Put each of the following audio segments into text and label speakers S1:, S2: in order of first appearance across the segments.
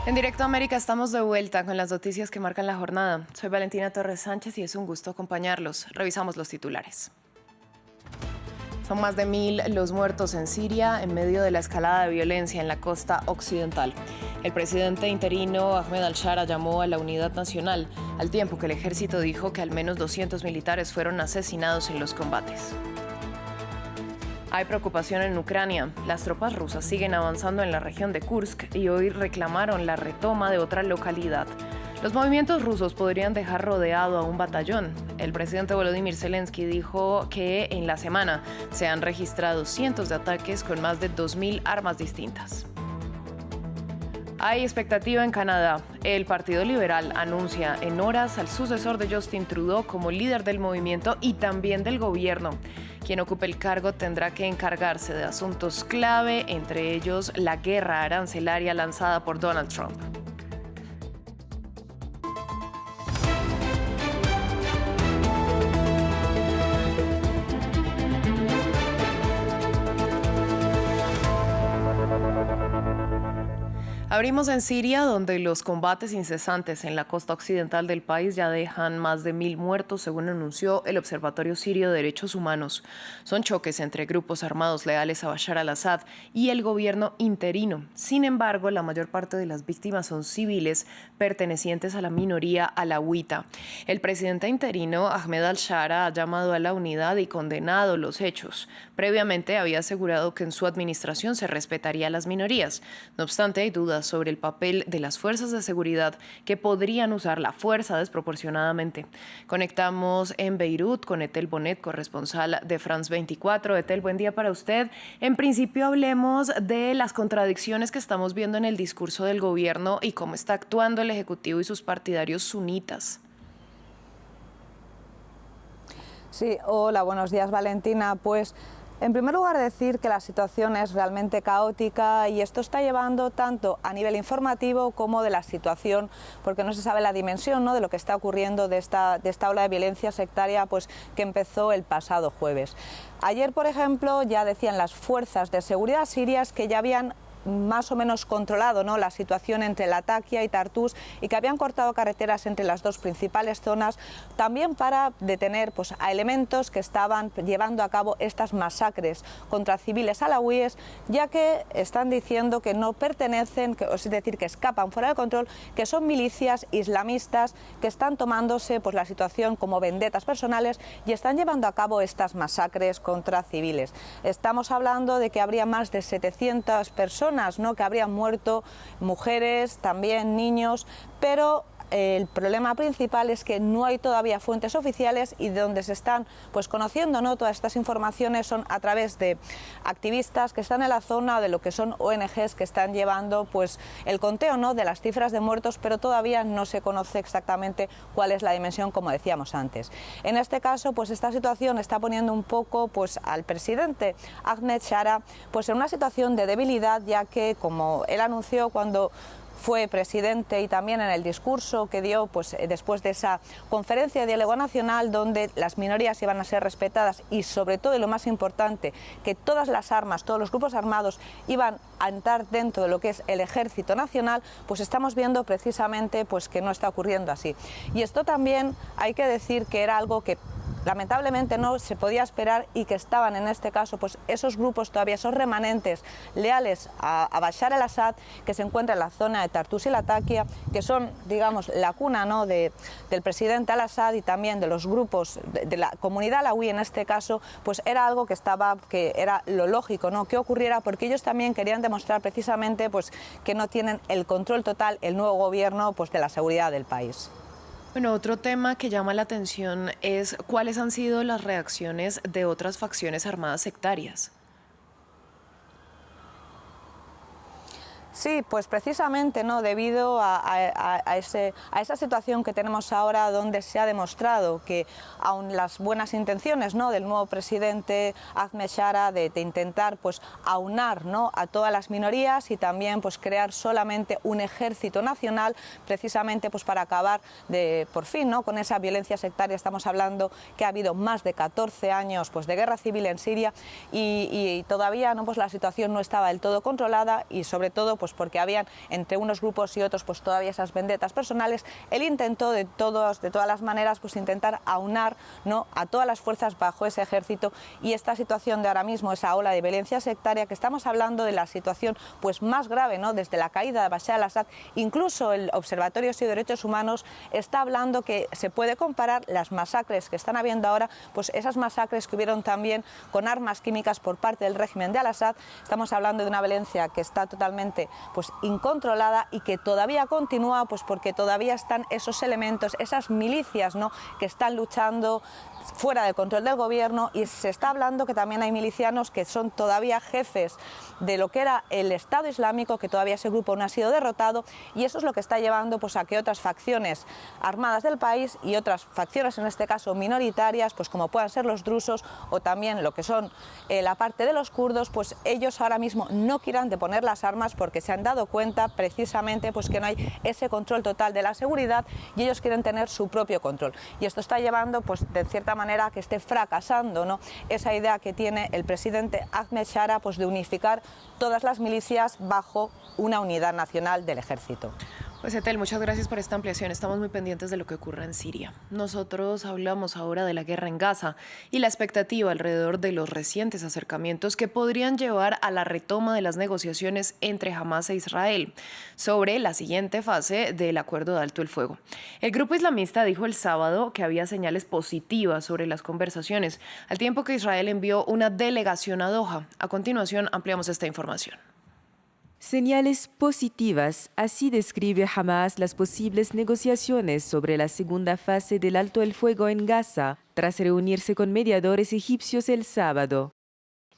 S1: En Directo América estamos de vuelta con las noticias que marcan la jornada. Soy Valentina Torres Sánchez y es un gusto acompañarlos. Revisamos los titulares. Son más de 1000 los muertos en Siria en medio de la escalada de violencia en la costa occidental. El presidente interino Ahmed al-Shara llamó a la unidad nacional, al tiempo que el ejército dijo que al menos 200 militares fueron asesinados en los combates. Hay preocupación en Ucrania. Las tropas rusas siguen avanzando en la región de Kursk y hoy reclamaron la retoma de otra localidad. Los movimientos rusos podrían dejar rodeado a un batallón. El presidente Volodymyr Zelensky dijo que en la semana se han registrado cientos de ataques con más de 2000 armas distintas. Hay expectativa en Canadá. El Partido Liberal anuncia en horas al sucesor de Justin Trudeau como líder del movimiento y también del gobierno. Quien ocupe el cargo tendrá que encargarse de asuntos clave, entre ellos la guerra arancelaria lanzada por Donald Trump. Abrimos en Siria, donde los combates incesantes en la costa occidental del país ya dejan más de 1000 muertos, según anunció el Observatorio Sirio de Derechos Humanos. Son choques entre grupos armados leales a Bashar al-Assad y el gobierno interino. Sin embargo, la mayor parte de las víctimas son civiles pertenecientes a la minoría alawita. El presidente interino, Ahmed al-Shara, ha llamado a la unidad y condenado los hechos. Previamente había asegurado que en su administración se respetaría a las minorías. No obstante, hay dudas sobre el papel de las fuerzas de seguridad que podrían usar la fuerza desproporcionadamente. Conectamos en Beirut con Etel Bonet, corresponsal de France 24. Etel, buen día para usted. En principio hablemos de las contradicciones que estamos viendo en el discurso del gobierno y cómo está actuando el Ejecutivo y sus partidarios sunitas.
S2: Sí, hola, buenos días, Valentina. Pues en primer lugar, decir que la situación es realmente caótica y esto está llevando tanto a nivel informativo como de la situación, porque no se sabe la dimensión, ¿no?, de lo que está ocurriendo de esta ola de violencia sectaria pues, que empezó el pasado jueves. Ayer, por ejemplo, ya decían las fuerzas de seguridad sirias que ya habían más o menos controlado, ¿no?, la situación entre Latakia y Tartus y que habían cortado carreteras entre las dos principales zonas, también para detener pues, a elementos que estaban llevando a cabo estas masacres contra civiles alawíes, ya que están diciendo que no pertenecen, es decir, que escapan fuera de control, que son milicias islamistas que están tomándose pues, la situación como vendetas personales y están llevando a cabo estas masacres contra civiles. Estamos hablando de que habría más de 700 personas, ¿no?, que habrían muerto, mujeres, también niños, pero el problema principal es que no hay todavía fuentes oficiales y de donde se están pues conociendo, ¿no?, todas estas informaciones son a través de activistas que están en la zona, de lo que son ONGs que están llevando pues el conteo, ¿no?, de las cifras de muertos, pero todavía no se conoce exactamente cuál es la dimensión, como decíamos antes. En este caso, pues esta situación está poniendo un poco pues al presidente Ahmed Shara pues en una situación de debilidad, ya que, como él anunció cuando fue presidente y también en el discurso que dio pues, después de esa conferencia de diálogo nacional donde las minorías iban a ser respetadas y sobre todo, y lo más importante, que todas las armas, todos los grupos armados iban a entrar dentro de lo que es el ejército nacional, pues estamos viendo precisamente pues, que no está ocurriendo así. Y esto también hay que decir que era algo que lamentablemente no se podía esperar y que estaban en este caso pues esos grupos todavía, esos remanentes leales a Bashar al-Assad que se encuentran en la zona de Tartus y Latakia, que son, digamos, la cuna, ¿no?, del presidente al-Assad y también de los grupos de la comunidad alawí en este caso, pues era algo que era lo lógico, ¿no?, que ocurriera, porque ellos también querían demostrar precisamente pues que no tienen el control total el nuevo gobierno pues de la seguridad del país.
S1: Bueno, otro tema que llama la atención es cuáles han sido las reacciones de otras facciones armadas sectarias.
S2: Sí, pues precisamente, ¿no?, debido a esa situación que tenemos ahora, donde se ha demostrado que aun las buenas intenciones, ¿no?, del nuevo presidente Ahmed Shara de intentar pues aunar, ¿no?, a todas las minorías y también pues crear solamente un ejército nacional, precisamente pues para acabar por fin, ¿no?, con esa violencia sectaria. Estamos hablando que ha habido más de 14 años pues de guerra civil en Siria y todavía, ¿no?, pues la situación no estaba del todo controlada y sobre todo pues pues porque habían entre unos grupos y otros pues todavía esas vendetas personales, él intentó de todas las maneras pues intentar aunar, ¿no?, a todas las fuerzas bajo ese ejército, y esta situación de ahora mismo, esa ola de violencia sectaria, que estamos hablando de la situación pues más grave, ¿no?, desde la caída de Bashar al-Assad. Incluso el Observatorio de Derechos Humanos está hablando que se puede comparar las masacres que están habiendo ahora, pues esas masacres que hubieron también con armas químicas por parte del régimen de Al-Assad. Estamos hablando de una violencia que está totalmente pues incontrolada y que todavía continúa, pues porque todavía están esos elementos, esas milicias, ¿no?, que están luchando fuera del control del gobierno, y se está hablando que también hay milicianos que son todavía jefes de lo que era el Estado Islámico, que todavía ese grupo no ha sido derrotado, y eso es lo que está llevando pues a que otras facciones armadas del país y otras facciones, en este caso minoritarias, pues como puedan ser los drusos o también lo que son la parte de los kurdos, pues ellos ahora mismo no quieran deponer las armas porque se han dado cuenta precisamente pues que no hay ese control total de la seguridad, y ellos quieren tener su propio control, y esto está llevando pues de cierta manera a que esté fracasando, ¿no?, esa idea que tiene el presidente Ahmed Shara pues de unificar todas las milicias bajo una unidad nacional del ejército.
S1: Pues Etel, muchas gracias por esta ampliación. Estamos muy pendientes de lo que ocurre en Siria. Nosotros hablamos ahora de la guerra en Gaza y la expectativa alrededor de los recientes acercamientos que podrían llevar a la retoma de las negociaciones entre Hamás e Israel sobre la siguiente fase del acuerdo de alto el fuego. El grupo islamista dijo el sábado que había señales positivas sobre las conversaciones, al tiempo que Israel envió una delegación a Doha. A continuación ampliamos esta información.
S3: Señales positivas, así describe Hamás las posibles negociaciones sobre la segunda fase del alto el fuego en Gaza, tras reunirse con mediadores egipcios el sábado.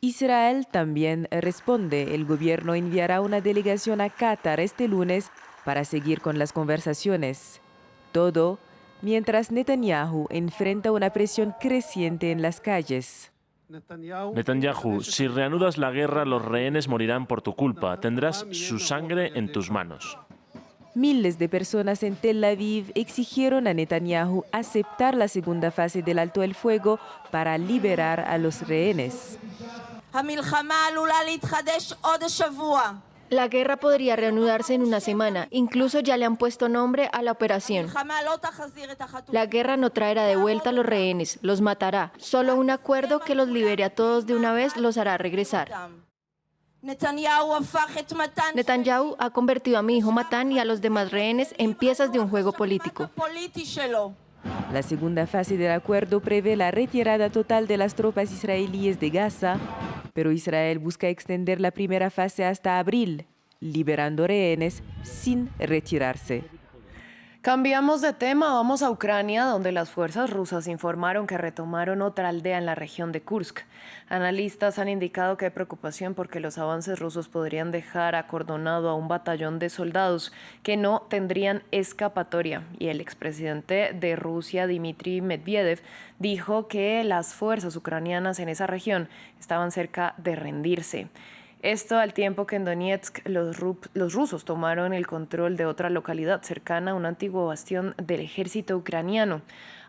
S3: Israel también responde, el gobierno enviará una delegación a Qatar este lunes para seguir con las conversaciones. Todo mientras Netanyahu enfrenta una presión creciente en las calles.
S4: Netanyahu, si reanudas la guerra, los rehenes morirán por tu culpa. Tendrás su sangre en tus manos.
S3: Miles de personas en Tel Aviv exigieron a Netanyahu aceptar la segunda fase del alto el fuego para liberar a los rehenes.
S5: La guerra podría reanudarse en una semana. Incluso ya le han puesto nombre a la operación. La guerra no traerá de vuelta a los rehenes, los matará. Solo un acuerdo que los libere a todos de una vez los hará regresar. Netanyahu ha convertido a mi hijo Matán y a los demás rehenes en piezas de un juego político.
S3: La segunda fase del acuerdo prevé la retirada total de las tropas israelíes de Gaza, pero Israel busca extender la primera fase hasta abril, liberando rehenes sin retirarse.
S1: Cambiamos de tema, vamos a Ucrania, donde las fuerzas rusas informaron que retomaron otra aldea en la región de Kursk. Analistas han indicado que hay preocupación porque los avances rusos podrían dejar acordonado a un batallón de soldados que no tendrían escapatoria. Y el expresidente de Rusia, Dmitry Medvedev, dijo que las fuerzas ucranianas en esa región estaban cerca de rendirse. Esto al tiempo que en Donetsk los rusos tomaron el control de otra localidad cercana a un antiguo bastión del ejército ucraniano.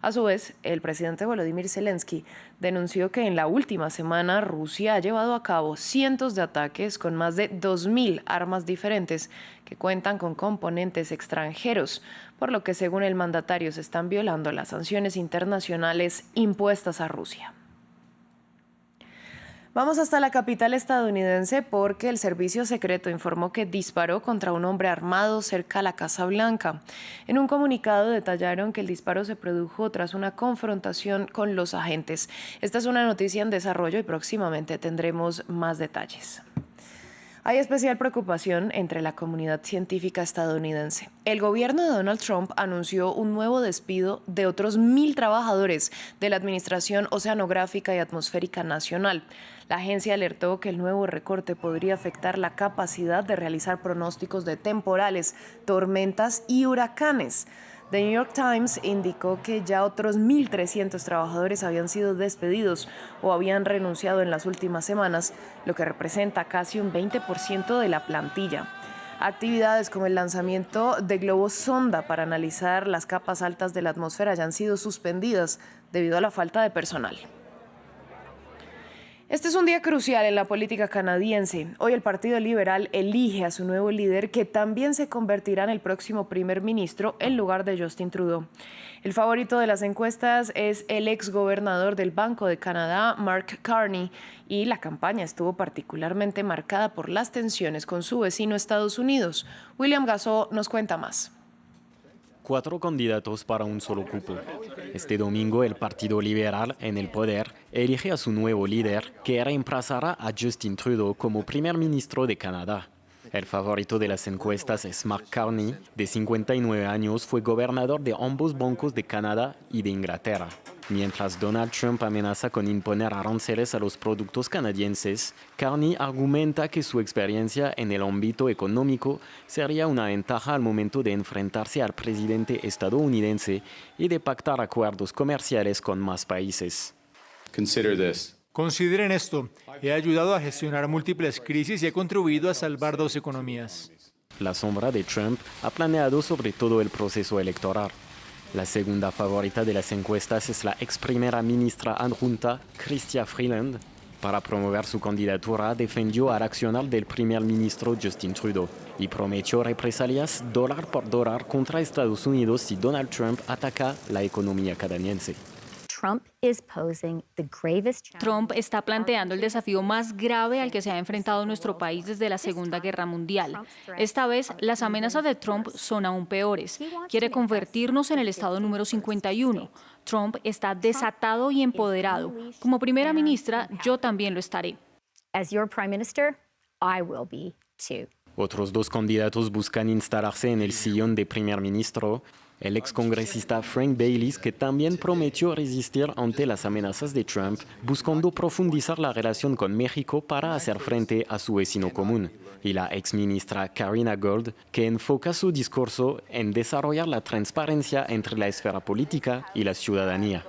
S1: A su vez, el presidente Volodymyr Zelensky denunció que en la última semana Rusia ha llevado a cabo cientos de ataques con más de 2.000 armas diferentes que cuentan con componentes extranjeros, por lo que según el mandatario se están violando las sanciones internacionales impuestas a Rusia. Vamos hasta la capital estadounidense porque el servicio secreto informó que disparó contra un hombre armado cerca a la Casa Blanca. En un comunicado detallaron que el disparo se produjo tras una confrontación con los agentes. Esta es una noticia en desarrollo y próximamente tendremos más detalles. Hay especial preocupación entre la comunidad científica estadounidense. El gobierno de Donald Trump anunció un nuevo despido de otros 1.000 trabajadores de la Administración Oceanográfica y Atmosférica Nacional. La agencia alertó que el nuevo recorte podría afectar la capacidad de realizar pronósticos de temporales, tormentas y huracanes. The New York Times indicó que ya otros 1.300 trabajadores habían sido despedidos o habían renunciado en las últimas semanas, lo que representa casi un 20% de la plantilla. Actividades como el lanzamiento de globos sonda para analizar las capas altas de la atmósfera ya han sido suspendidas debido a la falta de personal. Este es un día crucial en la política canadiense. Hoy el Partido Liberal elige a su nuevo líder, que también se convertirá en el próximo primer ministro en lugar de Justin Trudeau. El favorito de las encuestas es el exgobernador del Banco de Canadá, Mark Carney, y la campaña estuvo particularmente marcada por las tensiones con su vecino Estados Unidos. William Gasso nos cuenta más.
S6: 4 candidatos para un solo cupo. Este domingo el Partido Liberal en el poder elige a su nuevo líder, que reemplazará a Justin Trudeau como primer ministro de Canadá. El favorito de las encuestas es Mark Carney, de 59 años, fue gobernador de ambos bancos de Canadá y de Inglaterra. Mientras Donald Trump amenaza con imponer aranceles a los productos canadienses, Carney argumenta que su experiencia en el ámbito económico sería una ventaja al momento de enfrentarse al presidente estadounidense y de pactar acuerdos comerciales con más países.
S7: Consideren esto, he ayudado a gestionar múltiples crisis y he contribuido a salvar 2 economías.
S6: La sombra de Trump ha planeado sobre todo el proceso electoral. La segunda favorita de las encuestas es la ex primera ministra adjunta, Chrystia Freeland. Para promover su candidatura, defendió al accionar del primer ministro Justin Trudeau y prometió represalias dólar por dólar contra Estados Unidos si Donald Trump ataca la economía canadiense.
S8: Trump está planteando el desafío más grave al que se ha enfrentado nuestro país desde la Segunda Guerra Mundial. Esta vez, las amenazas de Trump son aún peores. Quiere convertirnos en el estado número 51. Trump está desatado y empoderado. Como primera ministra, yo también lo estaré.
S6: Otros 2 candidatos buscan instalarse en el sillón de primer ministro. El excongresista Frank Baylis, que también prometió resistir ante las amenazas de Trump, buscando profundizar la relación con México para hacer frente a su vecino común. Y la exministra Karina Gold, que enfoca su discurso en desarrollar la transparencia entre la esfera política y la ciudadanía.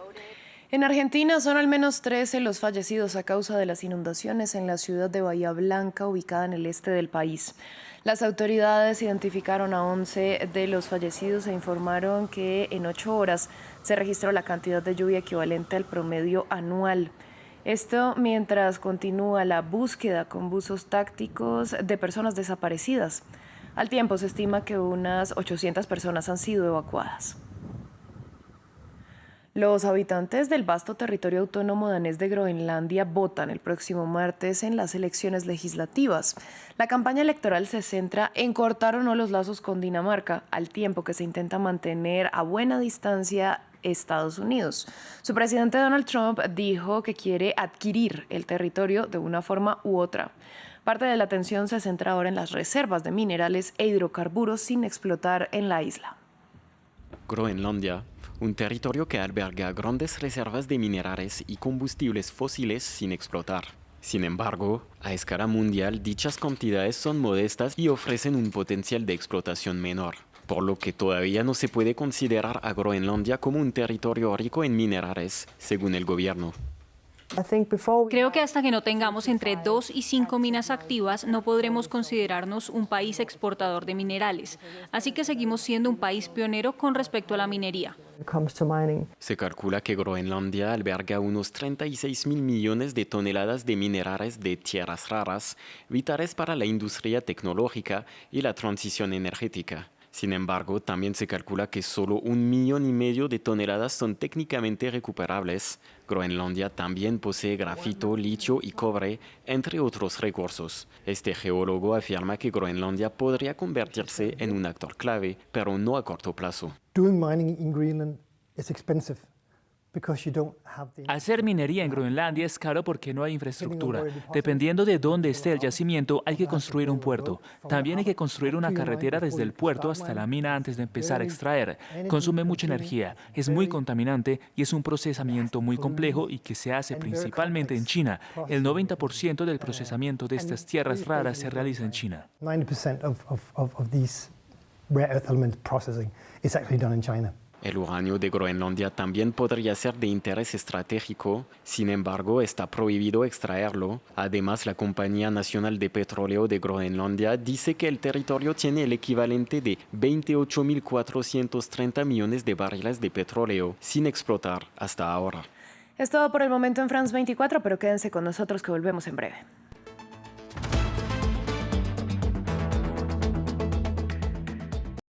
S1: En Argentina son al menos 13 los fallecidos a causa de las inundaciones en la ciudad de Bahía Blanca, ubicada en el este del país. Las autoridades identificaron a 11 de los fallecidos e informaron que en 8 horas se registró la cantidad de lluvia equivalente al promedio anual. Esto mientras continúa la búsqueda con buzos tácticos de personas desaparecidas. Al tiempo se estima que unas 800 personas han sido evacuadas. Los habitantes del vasto territorio autónomo danés de Groenlandia votan el próximo martes en las elecciones legislativas. La campaña electoral se centra en cortar o no los lazos con Dinamarca, al tiempo que se intenta mantener a buena distancia Estados Unidos. Su presidente Donald Trump dijo que quiere adquirir el territorio de una forma u otra. Parte de la atención se centra ahora en las reservas de minerales e hidrocarburos sin explotar en la isla.
S6: Groenlandia, un territorio que alberga grandes reservas de minerales y combustibles fósiles sin explotar. Sin embargo, a escala mundial, dichas cantidades son modestas y ofrecen un potencial de explotación menor, por lo que todavía no se puede considerar a Groenlandia como un territorio rico en minerales, según el gobierno.
S8: Creo que hasta que no tengamos entre 2 y 5 minas activas, no podremos considerarnos un país exportador de minerales. Así que seguimos siendo un país pionero con respecto a la minería.
S6: Se calcula que Groenlandia alberga unos 36.000 millones de toneladas de minerales de tierras raras, vitales para la industria tecnológica y la transición energética. Sin embargo, también se calcula que solo 1,5 millones de toneladas son técnicamente recuperables. Groenlandia también posee grafito, litio y cobre, entre otros recursos. Este geólogo afirma que Groenlandia podría convertirse en un actor clave, pero no a corto plazo.
S9: Hacer minería en Groenlandia es caro porque no hay infraestructura. Dependiendo de dónde esté el yacimiento, hay que construir un puerto. También hay que construir una carretera desde el puerto hasta la mina antes de empezar a extraer. Consume mucha energía, es muy contaminante y es un procesamiento muy complejo y que se hace principalmente en China. El 90% del procesamiento de estas tierras raras se realiza en China.
S10: 90% of these rare earth element processing is actually done in China.
S6: El uranio de Groenlandia también podría ser de interés estratégico, sin embargo está prohibido extraerlo. Además, la Compañía Nacional de Petróleo de Groenlandia dice que el territorio tiene el equivalente de 28.430 millones de barriles de petróleo sin explotar hasta ahora.
S1: Es todo por el momento en France 24, pero quédense con nosotros que volvemos en breve.